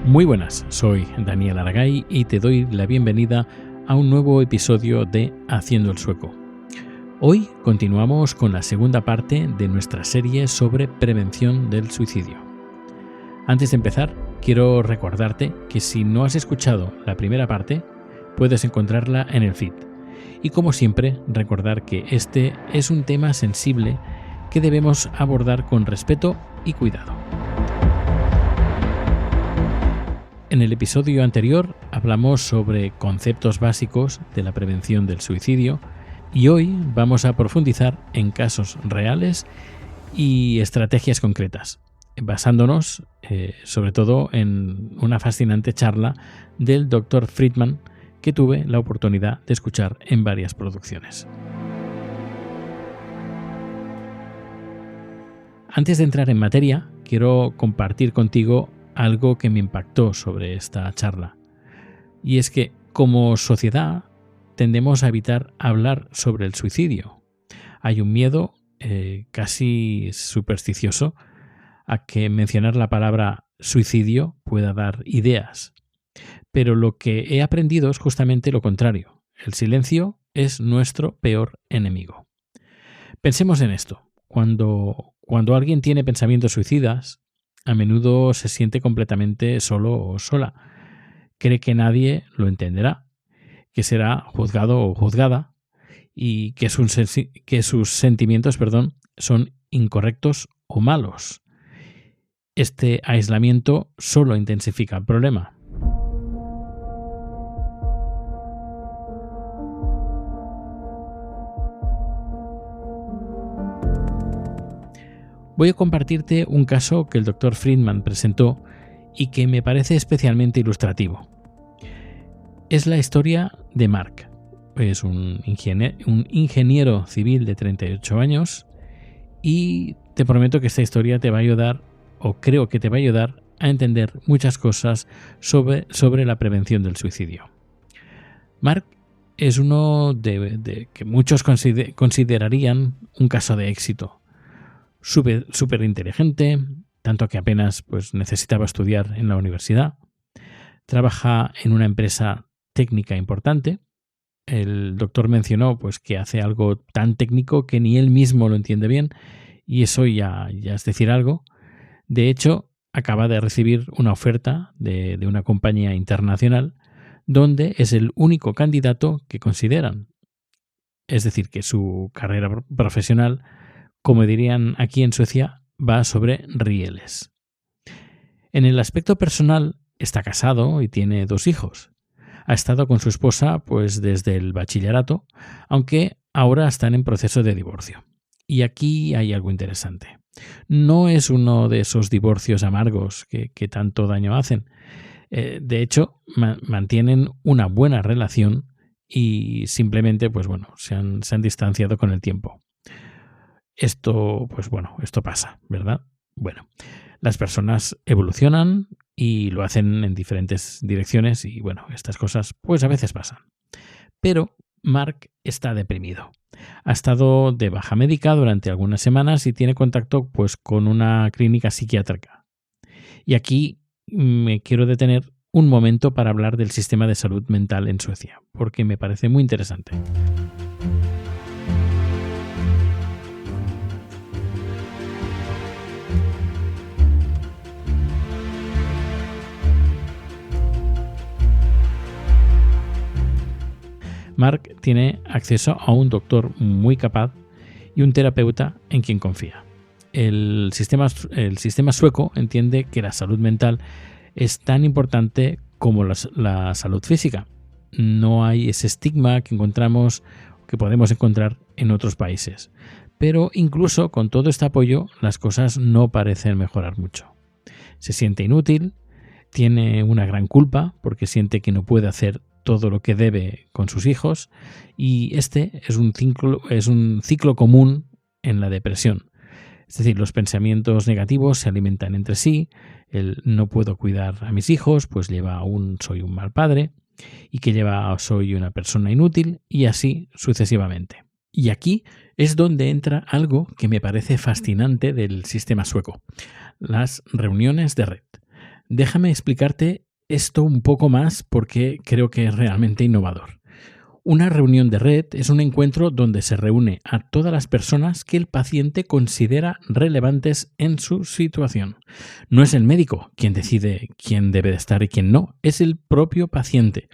Muy buenas, soy Daniel Aragay y te doy la bienvenida a un nuevo episodio de Haciendo el Sueco. Hoy continuamos con la segunda parte de nuestra serie sobre prevención del suicidio. Antes de empezar, quiero recordarte que si no has escuchado la primera parte, puedes encontrarla en el feed. Y como siempre, recordar que este es un tema sensible que debemos abordar con respeto y cuidado. En el episodio anterior hablamos sobre conceptos básicos de la prevención del suicidio y hoy vamos a profundizar en casos reales y estrategias concretas, basándonos sobre todo en una fascinante charla del Dr. Friedman que tuve la oportunidad de escuchar en varias producciones. Antes de entrar en materia, quiero compartir contigo algo que me impactó sobre esta charla. Y es que, como sociedad, tendemos a evitar hablar sobre el suicidio. Hay un miedo casi supersticioso a que mencionar la palabra suicidio pueda dar ideas. Pero lo que he aprendido es justamente lo contrario. El silencio es nuestro peor enemigo. Pensemos en esto. Cuando alguien tiene pensamientos suicidas, a menudo se siente completamente solo o sola. Cree que nadie lo entenderá, que será juzgado o juzgada y que sus sentimientos son incorrectos o malos. Este aislamiento solo intensifica el problema. Voy a compartirte un caso que el Dr. Friedman presentó y que me parece especialmente ilustrativo. Es la historia de Mark. Es un ingeniero civil de 38 años y te prometo que esta historia te va a ayudar, o creo que te va a ayudar, a entender muchas cosas sobre la prevención del suicidio. Mark es uno de que muchos considerarían un caso de éxito. Súper inteligente, tanto que apenas necesitaba estudiar en la universidad. Trabaja en una empresa técnica importante. El doctor mencionó que hace algo tan técnico que ni él mismo lo entiende bien, y eso ya es decir algo. De hecho, acaba de recibir una oferta de una compañía internacional donde es el único candidato que consideran. Es decir, que su carrera profesional, como dirían aquí en Suecia, va sobre rieles. En el aspecto personal, está casado y tiene 2 hijos. Ha estado con su esposa desde el bachillerato, aunque ahora están en proceso de divorcio. Y aquí hay algo interesante. No es uno de esos divorcios amargos que tanto daño hacen. De hecho, mantienen una buena relación y simplemente se han distanciado con el tiempo. Esto pasa, ¿verdad? Bueno, las personas evolucionan y lo hacen en diferentes direcciones y estas cosas a veces pasan. Pero Mark está deprimido. Ha estado de baja médica durante algunas semanas y tiene contacto con una clínica psiquiátrica. Y aquí me quiero detener un momento para hablar del sistema de salud mental en Suecia, porque me parece muy interesante. Mark tiene acceso a un doctor muy capaz y un terapeuta en quien confía. El sistema sueco entiende que la salud mental es tan importante como la salud física. No hay ese estigma que podemos encontrar en otros países. Pero incluso con todo este apoyo, las cosas no parecen mejorar mucho. Se siente inútil, tiene una gran culpa porque siente que no puede hacer todo lo que debe con sus hijos, y este es un ciclo común en la depresión. Es decir, los pensamientos negativos se alimentan entre sí. El no puedo cuidar a mis hijos, lleva a soy un mal padre, y que lleva a soy una persona inútil, y así sucesivamente. Y aquí es donde entra algo que me parece fascinante del sistema sueco: las reuniones de red. Déjame explicarte esto un poco más porque creo que es realmente innovador. Una reunión de red es un encuentro donde se reúne a todas las personas que el paciente considera relevantes en su situación. No es el médico quien decide quién debe de estar y quién no, es el propio paciente.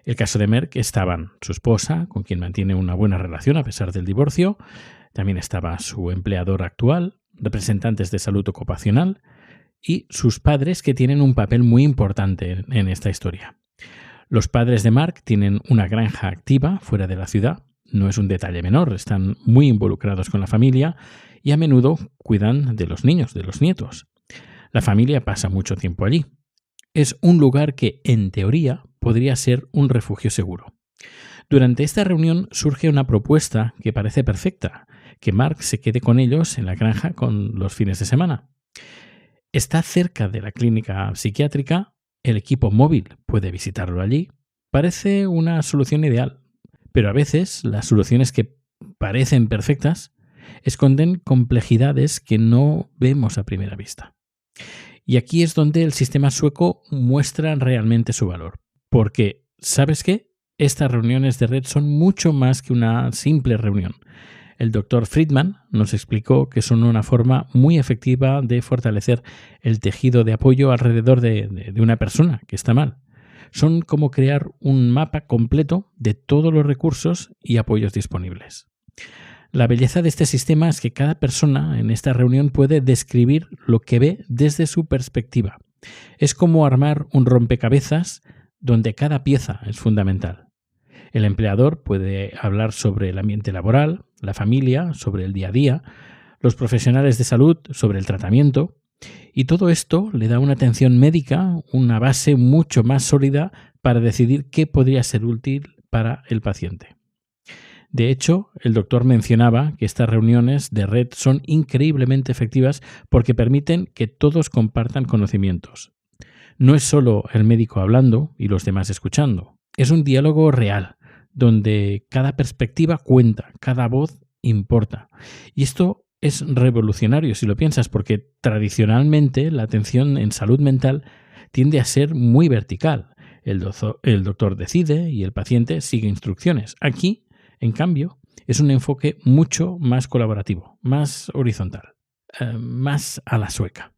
El caso de Merck estaban su esposa, con quien mantiene una buena relación a pesar del divorcio, también estaba su empleador actual, representantes de salud ocupacional y sus padres, que tienen un papel muy importante en esta historia. Los padres de Mark tienen una granja activa fuera de la ciudad. No es un detalle menor, están muy involucrados con la familia y a menudo cuidan de los niños, de los nietos. La familia pasa mucho tiempo allí. Es un lugar que, en teoría, podría ser un refugio seguro. Durante esta reunión surge una propuesta que parece perfecta, que Mark se quede con ellos en la granja con los fines de semana. Está cerca de la clínica psiquiátrica. El equipo móvil puede visitarlo allí. Parece una solución ideal, pero a veces las soluciones que parecen perfectas esconden complejidades que no vemos a primera vista. Y aquí es donde el sistema sueco muestra realmente su valor. Porque, ¿sabes qué? Estas reuniones de red son mucho más que una simple reunión. El doctor Friedman nos explicó que son una forma muy efectiva de fortalecer el tejido de apoyo alrededor de una persona que está mal. Son como crear un mapa completo de todos los recursos y apoyos disponibles. La belleza de este sistema es que cada persona en esta reunión puede describir lo que ve desde su perspectiva. Es como armar un rompecabezas donde cada pieza es fundamental. El empleador puede hablar sobre el ambiente laboral, la familia, sobre el día a día, los profesionales de salud sobre el tratamiento, y todo esto le da una atención médica, una base mucho más sólida para decidir qué podría ser útil para el paciente. De hecho, el doctor mencionaba que estas reuniones de red son increíblemente efectivas porque permiten que todos compartan conocimientos. No es solo el médico hablando y los demás escuchando, es un diálogo real, donde cada perspectiva cuenta, cada voz importa. Y esto es revolucionario si lo piensas, porque tradicionalmente la atención en salud mental tiende a ser muy vertical. El doctor decide y el paciente sigue instrucciones. Aquí, en cambio, es un enfoque mucho más colaborativo, más horizontal, más a la sueca.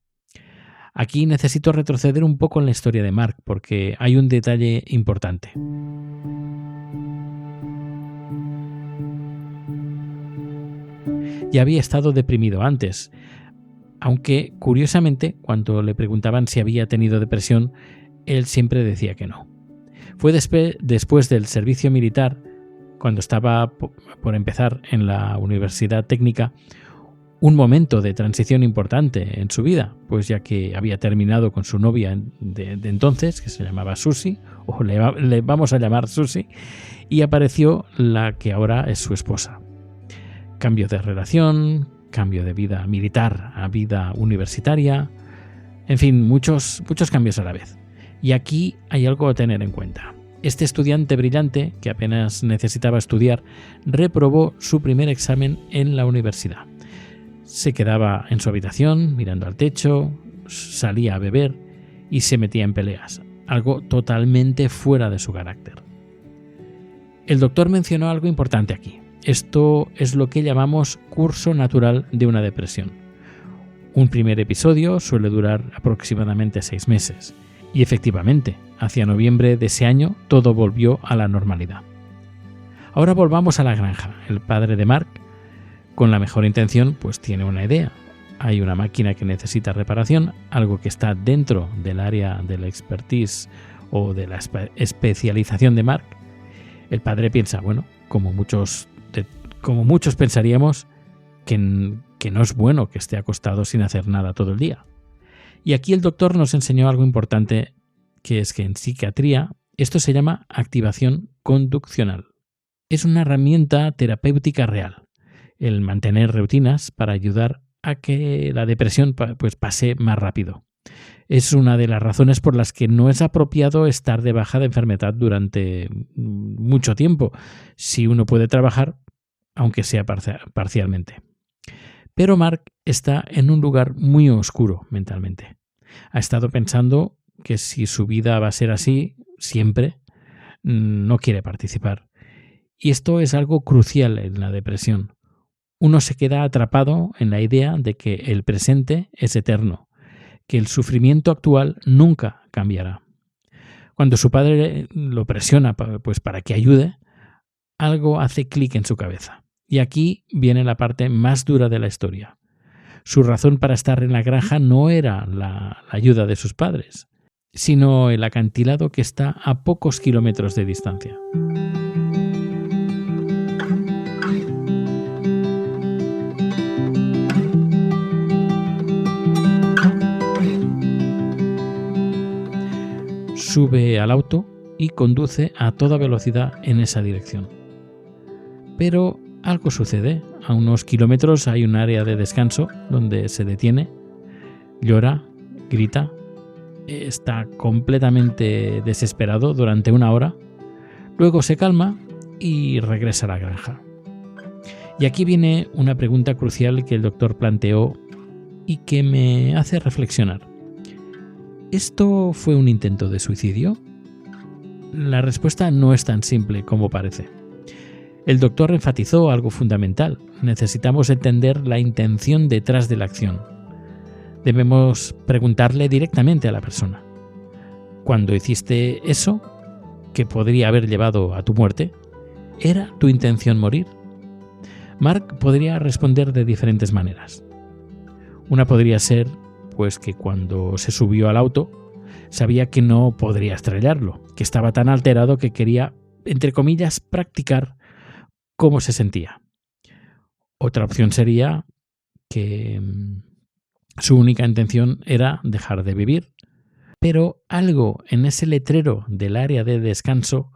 Aquí necesito retroceder un poco en la historia de Mark porque hay un detalle importante. Ya había estado deprimido antes, aunque curiosamente cuando le preguntaban si había tenido depresión, él siempre decía que no. Fue después del servicio militar, cuando estaba por empezar en la Universidad Técnica, un momento de transición importante en su vida, pues ya que había terminado con su novia de entonces, que se llamaba Susie, o le vamos a llamar Susie, y apareció la que ahora es su esposa. Cambio de relación, cambio de vida militar a vida universitaria, en fin, muchos cambios a la vez. Y aquí hay algo a tener en cuenta. Este estudiante brillante, que apenas necesitaba estudiar, reprobó su primer examen en la universidad. Se quedaba en su habitación, mirando al techo, salía a beber y se metía en peleas, algo totalmente fuera de su carácter. El doctor mencionó algo importante aquí. Esto es lo que llamamos curso natural de una depresión. Un primer episodio suele durar aproximadamente 6 meses. Y efectivamente, hacia noviembre de ese año todo volvió a la normalidad. Ahora volvamos a la granja. El padre de Mark, con la mejor intención, pues tiene una idea. Hay una máquina que necesita reparación, algo que está dentro del área de la expertise o de la especialización de Mark. El padre piensa, bueno, como muchos pensaríamos, que no es bueno que esté acostado sin hacer nada todo el día. Y aquí el doctor nos enseñó algo importante, que es que en psiquiatría esto se llama activación conduccional. Es una herramienta terapéutica real, el mantener rutinas para ayudar a que la depresión pues pase más rápido. Es una de las razones por las que no es apropiado estar de baja de enfermedad durante mucho tiempo, si uno puede trabajar, aunque sea parcialmente. Pero Mark está en un lugar muy oscuro mentalmente. Ha estado pensando que si su vida va a ser así siempre, no quiere participar. Y esto es algo crucial en la depresión. Uno se queda atrapado en la idea de que el presente es eterno, que el sufrimiento actual nunca cambiará. Cuando su padre lo presiona para que ayude, algo hace clic en su cabeza. Y aquí viene la parte más dura de la historia. Su razón para estar en la granja no era la ayuda de sus padres, sino el acantilado que está a pocos kilómetros de distancia. Sube al auto y conduce a toda velocidad en esa dirección. Pero algo sucede. A unos kilómetros hay un área de descanso donde se detiene, llora, grita, está completamente desesperado durante 1 hora, luego se calma y regresa a la granja. Y aquí viene una pregunta crucial que el doctor planteó y que me hace reflexionar. ¿Esto fue un intento de suicidio? La respuesta no es tan simple como parece. El doctor enfatizó algo fundamental. Necesitamos entender la intención detrás de la acción. Debemos preguntarle directamente a la persona. Cuando hiciste eso, que podría haber llevado a tu muerte, ¿era tu intención morir? Mark podría responder de diferentes maneras. Una podría ser que cuando se subió al auto sabía que no podría estrellarlo, que estaba tan alterado que quería, entre comillas, practicar cómo se sentía. Otra opción sería que su única intención era dejar de vivir, pero algo en ese letrero del área de descanso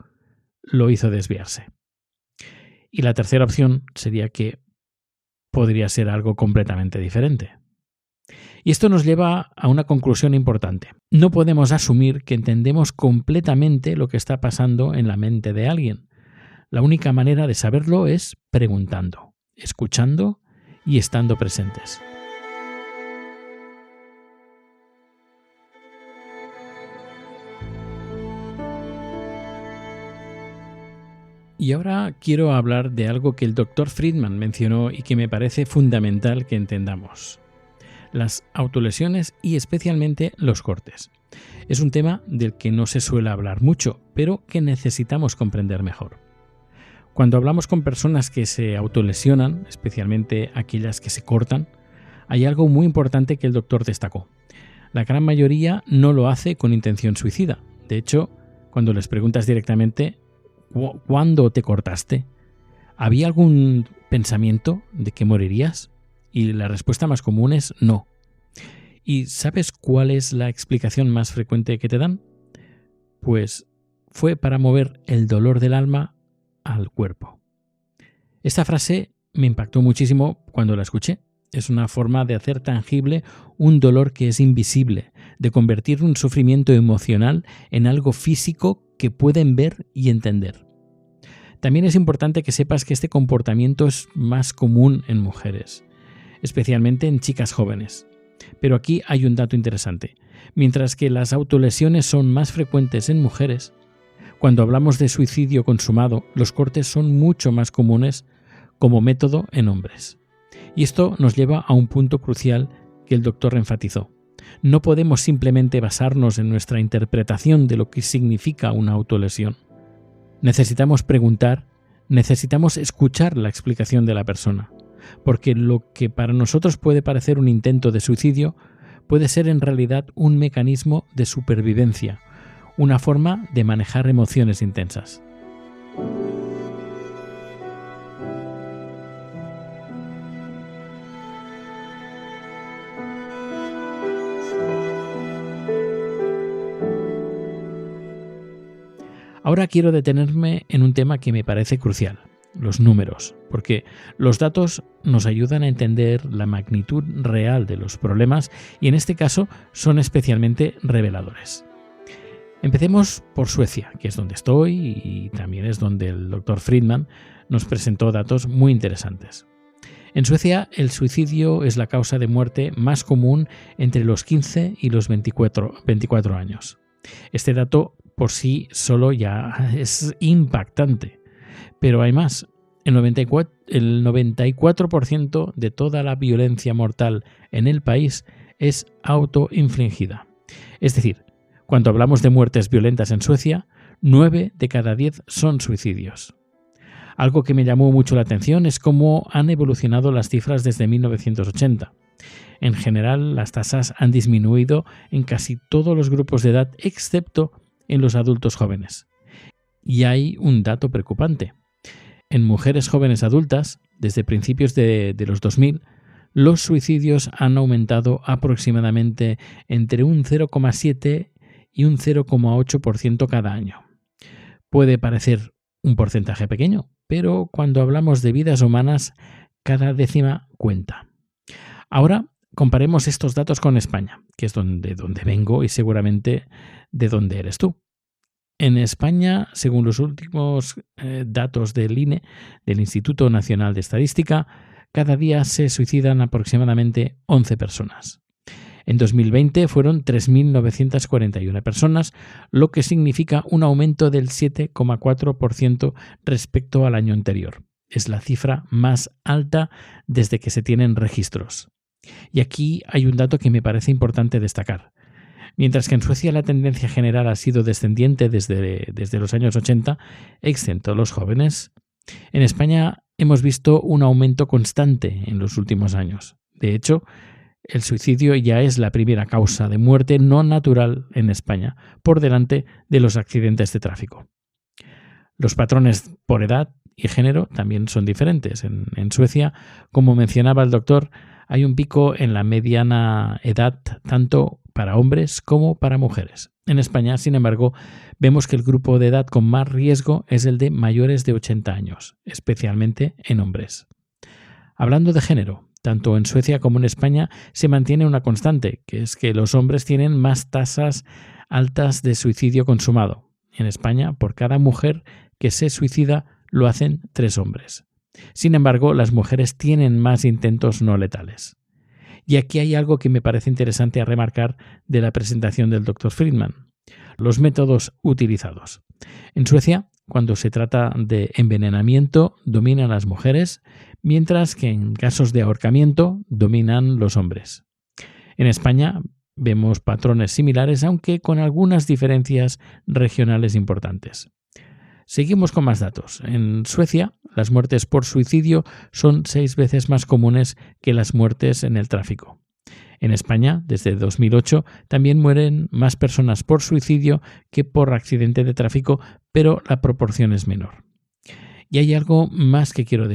lo hizo desviarse. Y la tercera opción sería que podría ser algo completamente diferente. Y esto nos lleva a una conclusión importante. No podemos asumir que entendemos completamente lo que está pasando en la mente de alguien. La única manera de saberlo es preguntando, escuchando y estando presentes. Y ahora quiero hablar de algo que el Dr. Friedman mencionó y que me parece fundamental que entendamos. Las autolesiones y especialmente los cortes. Es un tema del que no se suele hablar mucho, pero que necesitamos comprender mejor. Cuando hablamos con personas que se autolesionan, especialmente aquellas que se cortan, hay algo muy importante que el doctor destacó. La gran mayoría no lo hace con intención suicida. De hecho, cuando les preguntas directamente ¿cuándo te cortaste? ¿Había algún pensamiento de que morirías? Y la respuesta más común es no. ¿Y sabes cuál es la explicación más frecuente que te dan? Pues fue para mover el dolor del alma al cuerpo. Esta frase me impactó muchísimo cuando la escuché. Es una forma de hacer tangible un dolor que es invisible, de convertir un sufrimiento emocional en algo físico que pueden ver y entender. También es importante que sepas que este comportamiento es más común en mujeres, especialmente en chicas jóvenes. Pero aquí hay un dato interesante. Mientras que las autolesiones son más frecuentes en mujeres, cuando hablamos de suicidio consumado, los cortes son mucho más comunes como método en hombres. Y esto nos lleva a un punto crucial que el doctor enfatizó. No podemos simplemente basarnos en nuestra interpretación de lo que significa una autolesión. Necesitamos preguntar, necesitamos escuchar la explicación de la persona, porque lo que para nosotros puede parecer un intento de suicidio puede ser en realidad un mecanismo de supervivencia, una forma de manejar emociones intensas. Ahora quiero detenerme en un tema que me parece crucial, los números, porque los datos nos ayudan a entender la magnitud real de los problemas y en este caso son especialmente reveladores. Empecemos por Suecia, que es donde estoy y también es donde el Dr. Friedman nos presentó datos muy interesantes. En Suecia, el suicidio es la causa de muerte más común entre los 15 y los 24 años. Este dato por sí solo ya es impactante, pero hay más. El 94% de toda la violencia mortal en el país es autoinfligida. Es decir, cuando hablamos de muertes violentas en Suecia, 9 de cada 10 son suicidios. Algo que me llamó mucho la atención es cómo han evolucionado las cifras desde 1980. En general, las tasas han disminuido en casi todos los grupos de edad, excepto en los adultos jóvenes. Y hay un dato preocupante. En mujeres jóvenes adultas, desde principios de los 2000, los suicidios han aumentado aproximadamente entre un 0,7 y un 0,8% cada año. Puede parecer un porcentaje pequeño, pero cuando hablamos de vidas humanas, cada décima cuenta. Ahora comparemos estos datos con España, que es donde vengo y seguramente de donde eres tú. En España, según los últimos datos del INE, del Instituto Nacional de Estadística, cada día se suicidan aproximadamente 11 personas. En 2020 fueron 3.941 personas, lo que significa un aumento del 7,4% respecto al año anterior. Es la cifra más alta desde que se tienen registros. Y aquí hay un dato que me parece importante destacar. Mientras que en Suecia la tendencia general ha sido descendiente desde los años 80, excepto los jóvenes, en España hemos visto un aumento constante en los últimos años. De hecho, el suicidio ya es la primera causa de muerte no natural en España, por delante de los accidentes de tráfico. Los patrones por edad y género también son diferentes. En Suecia, como mencionaba el doctor, hay un pico en la mediana edad tanto para hombres como para mujeres. En España, sin embargo, vemos que el grupo de edad con más riesgo es el de mayores de 80 años, especialmente en hombres. Hablando de género, tanto en Suecia como en España se mantiene una constante, que es que los hombres tienen más tasas altas de suicidio consumado. En España, por cada mujer que se suicida, lo hacen 3 hombres. Sin embargo, las mujeres tienen más intentos no letales. Y aquí hay algo que me parece interesante a remarcar de la presentación del Dr. Friedman: los métodos utilizados. En Suecia, cuando se trata de envenenamiento, dominan las mujeres, mientras que en casos de ahorcamiento dominan los hombres. En España vemos patrones similares, aunque con algunas diferencias regionales importantes. Seguimos con más datos. En Suecia, las muertes por suicidio son 6 veces más comunes que las muertes en el tráfico. En España, desde 2008, también mueren más personas por suicidio que por accidente de tráfico, pero la proporción es menor. Y hay algo más que quiero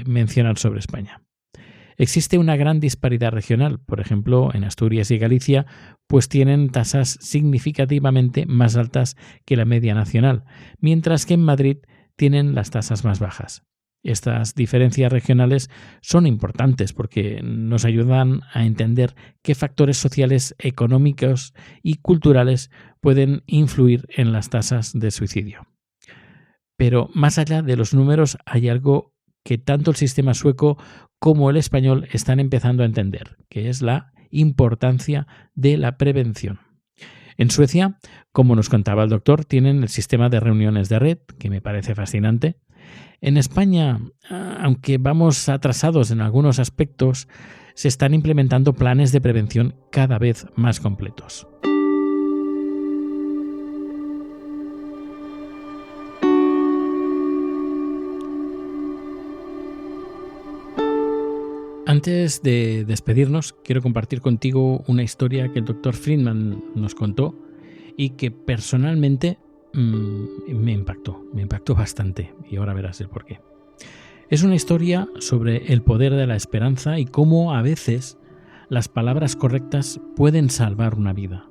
mencionar sobre España. Existe una gran disparidad regional. Por ejemplo, en Asturias y Galicia, pues tienen tasas significativamente más altas que la media nacional, mientras que en Madrid tienen las tasas más bajas. Estas diferencias regionales son importantes porque nos ayudan a entender qué factores sociales, económicos y culturales pueden influir en las tasas de suicidio. Pero más allá de los números hay algo que tanto el sistema sueco como el español están empezando a entender, que es la importancia de la prevención. En Suecia, como nos contaba el doctor, tienen el sistema de reuniones de red, que me parece fascinante. En España, aunque vamos atrasados en algunos aspectos, se están implementando planes de prevención cada vez más completos. Antes de despedirnos, quiero compartir contigo una historia que el Dr. Friedman nos contó y que personalmente me impactó bastante, y ahora verás el porqué. Es una historia sobre el poder de la esperanza y cómo a veces las palabras correctas pueden salvar una vida.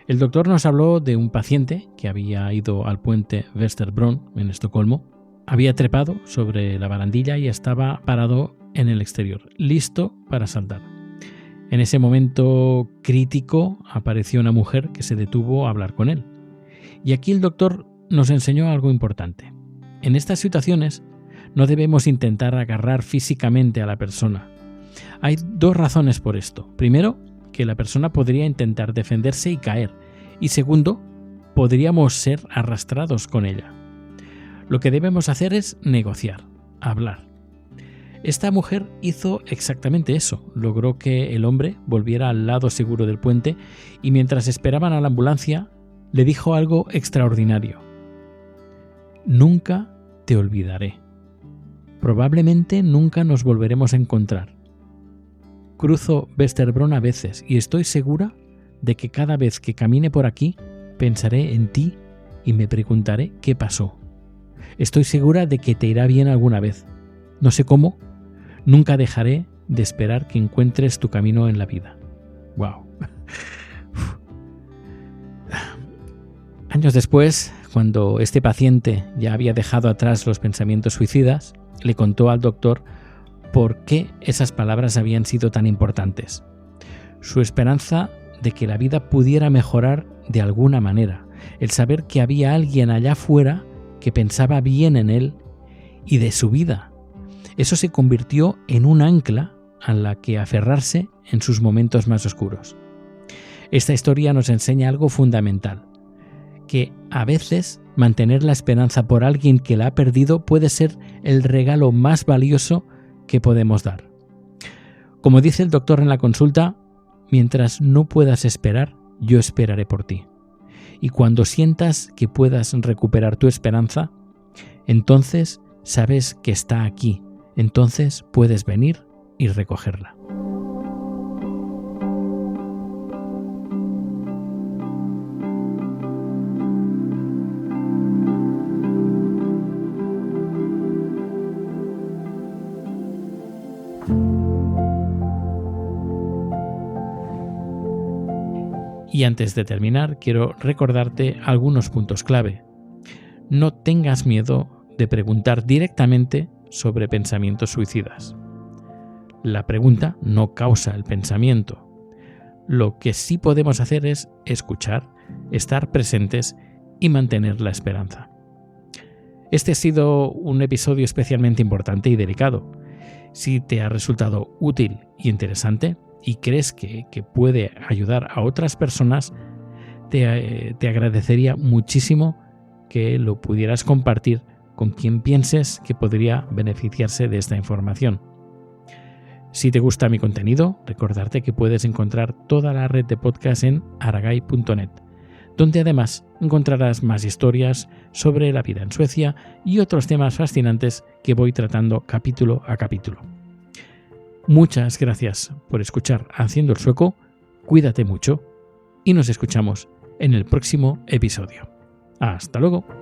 El doctor nos habló de un paciente que había ido al puente Västerbron en Estocolmo, había trepado sobre la barandilla y estaba parado en el exterior, listo para saltar. En ese momento crítico apareció una mujer que se detuvo a hablar con él. Y aquí el doctor nos enseñó algo importante. En estas situaciones No debemos intentar agarrar físicamente a la persona. Hay 2 razones por esto. Primero, que la persona podría intentar defenderse y caer. Y segundo, podríamos ser arrastrados con ella. Lo que debemos hacer es negociar, hablar. Esta mujer hizo exactamente eso. Logró que el hombre volviera al lado seguro del puente y mientras esperaban a la ambulancia, le dijo algo extraordinario. Nunca te olvidaré. Probablemente nunca nos volveremos a encontrar. Cruzo Västerbron a veces y estoy segura de que cada vez que camine por aquí pensaré en ti y me preguntaré qué pasó. Estoy segura de que te irá bien alguna vez. No sé cómo, nunca dejaré de esperar que encuentres tu camino en la vida. ¡Wow! Años después, cuando este paciente ya había dejado atrás los pensamientos suicidas, le contó al doctor por qué esas palabras habían sido tan importantes. Su esperanza de que la vida pudiera mejorar de alguna manera, el saber que había alguien allá afuera que pensaba bien en él y de su vida. Eso se convirtió en un ancla a la que aferrarse en sus momentos más oscuros. Esta historia nos enseña algo fundamental, que a veces mantener la esperanza por alguien que la ha perdido puede ser el regalo más valioso que podemos dar. Como dice el doctor en la consulta, mientras no puedas esperar, yo esperaré por ti. Y cuando sientas que puedas recuperar tu esperanza, entonces sabes que está aquí, entonces puedes venir y recogerla. Y antes de terminar, quiero recordarte algunos puntos clave. No tengas miedo de preguntar directamente sobre pensamientos suicidas. La pregunta no causa el pensamiento. Lo que sí podemos hacer es escuchar, estar presentes y mantener la esperanza. Este ha sido un episodio especialmente importante y delicado. Si te ha resultado útil y interesante, y crees que puede ayudar a otras personas, te agradecería muchísimo que lo pudieras compartir con quien pienses que podría beneficiarse de esta información. Si te gusta mi contenido, recordarte que puedes encontrar toda la red de podcast en aragai.net, donde además encontrarás más historias sobre la vida en Suecia y otros temas fascinantes que voy tratando capítulo a capítulo. Muchas gracias por escuchar Haciendo el Sueco, cuídate mucho y nos escuchamos en el próximo episodio. ¡Hasta luego!